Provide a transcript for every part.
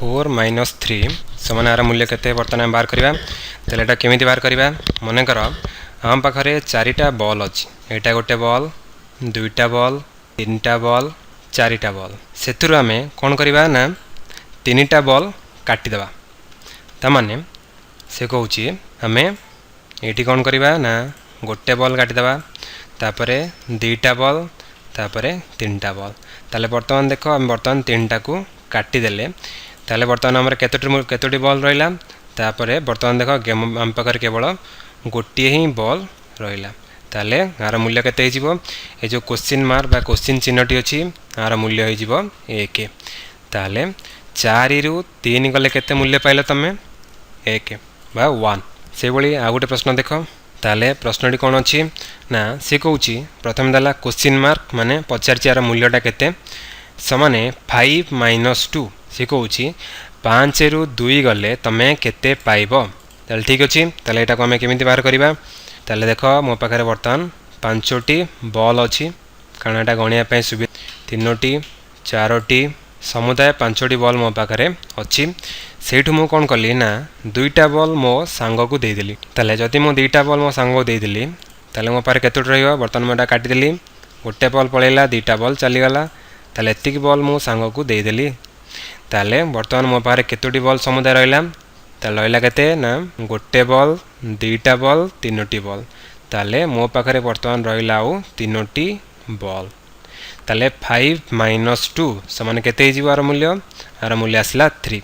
4 minus 3 समान are मूल्य केते बर्तमान बाहर करबा तेल एटा केमिति बाहर करबा मने कर हम पाखरे चारिटा बॉल अछि एटा गोटे बॉल दुईटा बॉल तीनटा बॉल चारिटा बॉल सेतुरु आमे कोन करबा ना तीनटा बॉल काटी देबा त माने से कहूची आमे एठी कोन करबा ना गोटे बॉल काटी देबा तापरे दुईटा बॉल तापरे तीनटा बॉल ताले वर्तमान देखो हम वर्तमान तीनटा को काटी देले ताले वर्तमान हमर केतोटी बॉल रहिला तापरे वर्तमान देखो हम पाखर केवल गोटे ही बॉल रहिला ताले आर मूल्य केते हिजिवो ए जो क्वेश्चन मार्क बा क्वेश्चन चिन्हटी अछि आर मूल्य हिजिवो 1 ताले 4 रु 3 गले केते मूल्य पाइला तमे 1 बा 1 से बळी आ गोटे प्रश्न देखो ताले प्रश्नटी कोन अछि ना से कहूची प्रथम दला क्वेश्चन मार्क माने पचारची आर मूल्यटा केते समाने 5 माइनस 2 से कहूची 5 रु 2 गले तमे केते पाइबो ताले ठीक अछि ताले एटा को हमें केमिति बाहर करिबा ताले देखो मो पाखरे वर्तमान 5टी बॉल अछि कारण एटा गणिया पय सुबि 3टी 4टी समुदाय 5टी बॉल मो पाखरे अछि सेठु मु कोन करली ना दुईटा बॉल मो सांग को दे देली ताले जति मो दुईटा बॉल मो सांग को दे देली ताले मो पारे केतोट रहइबो वर्तमान मोटा काटी देली गोटे बॉल पळेला दुईटा बॉल चली गला ताले एतिक बॉल मो सांग को दे देली ताले वर्तमान मो पारे केतोटी बॉल समुदाय रहइला ताले रहइला केते ना गोटे बॉल दुईटा बॉल तीनोटी बॉल ताले मो पाखरे वर्तमान रहइला आ तीनोटी बॉल ताले 5 माइनस 2 समान केते हिजिवो आर मूल्य आसला 3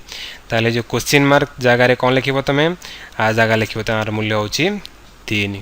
ताले जो क्वेश्चन मार्क जगह रे कोन लिखिबो तमे आ जगह लिखिबो त आर मूल्य होची 3।